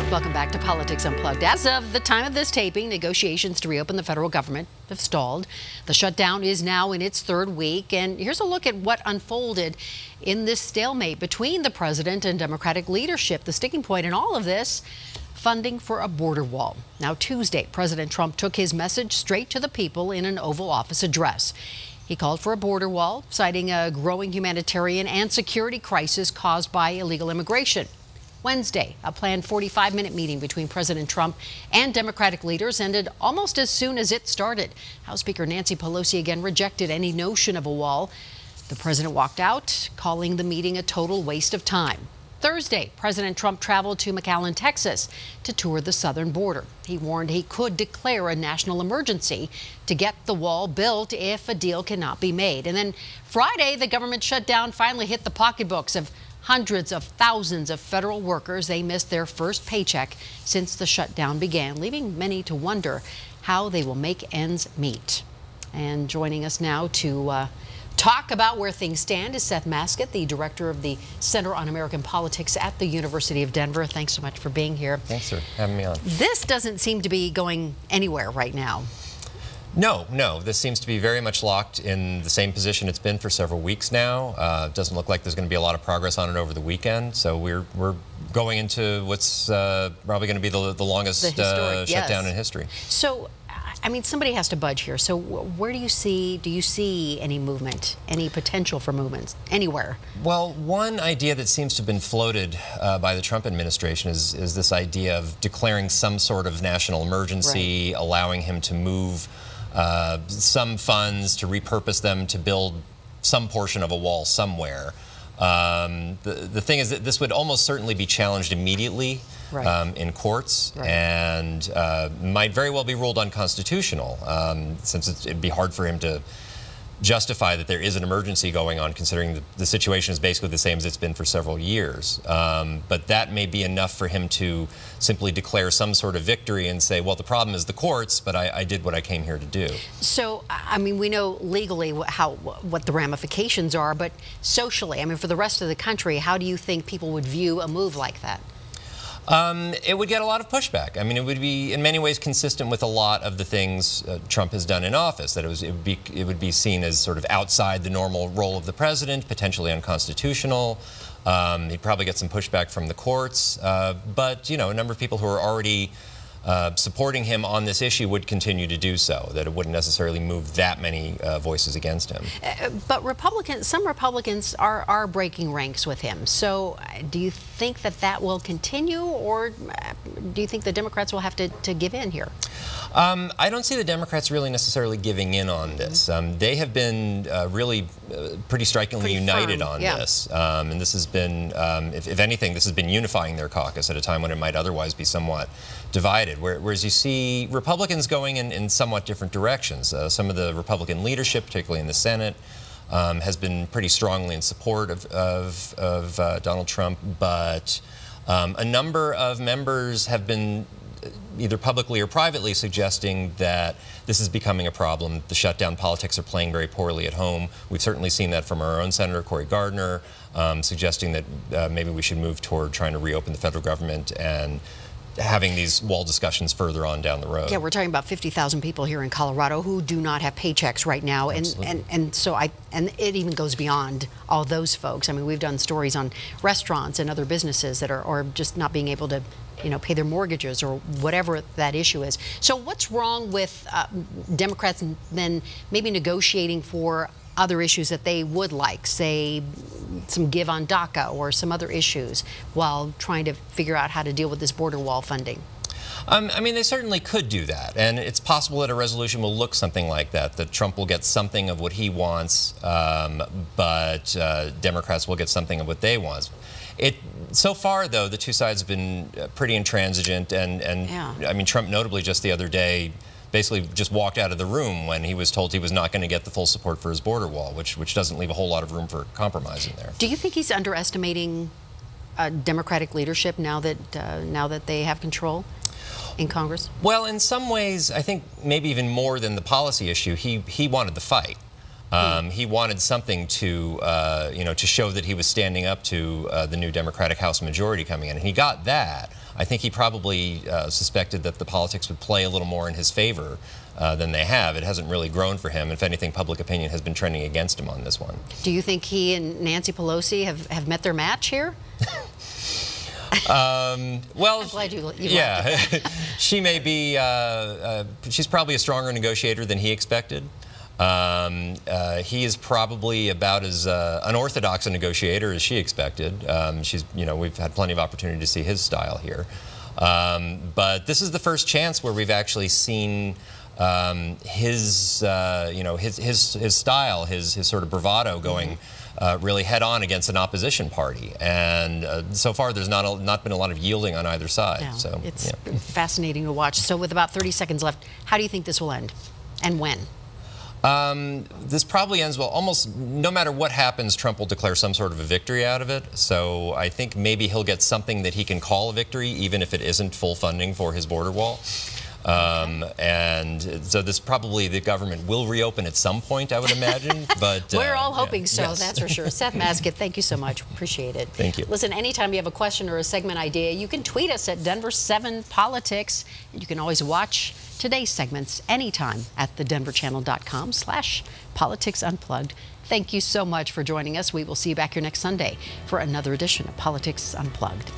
Welcome back to Politics Unplugged. As of the time of this taping, negotiations to reopen the federal government have stalled. The shutdown is now in its third week, and here's a look at what unfolded in this stalemate between the president and Democratic leadership. The sticking point in all of this, funding for a border wall. Now, Tuesday, President Trump took his message straight to the people in an Oval Office address. He called for a border wall, citing a growing humanitarian and security crisis caused by illegal immigration. Wednesday, a planned 45-minute meeting between President Trump and Democratic leaders ended almost as soon as it started. House Speaker Nancy Pelosi again rejected any notion of a wall. The president walked out, calling the meeting a total waste of time. Thursday, President Trump traveled to McAllen, Texas, to tour the southern border. He warned he could declare a national emergency to get the wall built if a deal cannot be made. And then Friday, the government shutdown finally hit the pocketbooks of hundreds of thousands of federal workers. They missed their first paycheck since the shutdown began, leaving many to wonder how they will make ends meet. And joining us now to talk about where things stand is Seth Masket, the director of the Center on American Politics at the University of Denver. Thanks so much for being here. Thanks for having me on. This doesn't seem to be going anywhere right now. No, this seems to be very much locked in the same position it's been for several weeks now. It doesn't look like there's going to be a lot of progress on it over the weekend. So we're going into what's probably going to be the longest shutdown in history. So, I mean, somebody has to budge here. So where do you see any movement, any potential for movements anywhere? Well, one idea that seems to have been floated by the Trump administration is this idea of declaring some sort of national emergency, right, allowing him to move some funds, to repurpose them to build some portion of a wall somewhere. The thing is that this would almost certainly be challenged immediately, right, in courts, right, and might very well be ruled unconstitutional, since it'd be hard for him to justify that there is an emergency going on, considering the situation is basically the same as it's been for several years. But that may be enough for him to simply declare some sort of victory and say, well, the problem is the courts, but I did what I came here to do. So, I mean, we know legally what the ramifications are, but socially, I mean, for the rest of the country, how do you think people would view a move like that? It would get a lot of pushback. I mean, it would be in many ways consistent with a lot of the things Trump has done in office, that it would be seen as sort of outside the normal role of the president, potentially unconstitutional. He'd probably get some pushback from the courts, but, you know, a number of people who are already supporting him on this issue would continue to do so, that it wouldn't necessarily move that many voices against him. But some Republicans are breaking ranks with him. So do you think that will continue, or do you think the Democrats will have to give in here? I don't see the Democrats really necessarily giving in on this. They have been really pretty strikingly united on this. And this has been, if anything, this has been unifying their caucus at a time when it might otherwise be somewhat divided. Whereas you see Republicans going in somewhat different directions. Some of the Republican leadership, particularly in the Senate, has been pretty strongly in support of Donald Trump, but a number of members have been either publicly or privately suggesting that this is becoming a problem. The shutdown politics are playing very poorly at home. We've certainly seen that from our own Senator Cory Gardner, suggesting that maybe we should move toward trying to reopen the federal government and having these wall discussions further on down the road. Yeah, we're talking about 50,000 people here in Colorado who do not have paychecks right now, and it even goes beyond all those folks. I mean, we've done stories on restaurants and other businesses that are just not being able to, you know, pay their mortgages or whatever that issue is. So what's wrong with Democrats then maybe negotiating for other issues that they would like, say some give on DACA or some other issues, while trying to figure out how to deal with this border wall funding? I mean, they certainly could do that, and it's possible that a resolution will look something like that Trump will get something of what he wants, but Democrats will get something of what they want. So far, though, the two sides have been pretty intransigent, and yeah. I mean, Trump notably just the other day basically just walked out of the room when he was told he was not going to get the full support for his border wall, which doesn't leave a whole lot of room for compromise in there. Do you think he's underestimating Democratic leadership now that they have control in Congress? Well, in some ways, I think maybe even more than the policy issue, he wanted the fight. He wanted something to, to show that he was standing up to the new Democratic House majority coming in, and he got that. I think he probably suspected that the politics would play a little more in his favor than they have. It hasn't really grown for him. If anything, public opinion has been trending against him on this one. Do you think he and Nancy Pelosi have met their match here? Well, I'm glad you yeah, she may be, she's probably a stronger negotiator than he expected. He is probably about as unorthodox a negotiator as she expected. We've had plenty of opportunity to see his style here. But this is the first chance where we've actually seen his style, his sort of bravado going really head on against an opposition party. And so far, there's not been a lot of yielding on either side. No, so it's fascinating to watch. So with about 30 seconds left, how do you think this will end, and when? This probably ends well. Almost no matter what happens, Trump will declare some sort of a victory out of it. So I think maybe he'll get something that he can call a victory, even if it isn't full funding for his border wall. And so this probably, the government will reopen at some point, I would imagine. But we're all hoping so, yes. That's for sure. Seth Masket, thank you so much. Appreciate it. Thank you. Listen, anytime you have a question or a segment idea, you can tweet us at Denver7Politics. And you can always watch today's segments anytime at thedenverchannel.com/Politics Unplugged. Thank you so much for joining us. We will see you back here next Sunday for another edition of Politics Unplugged.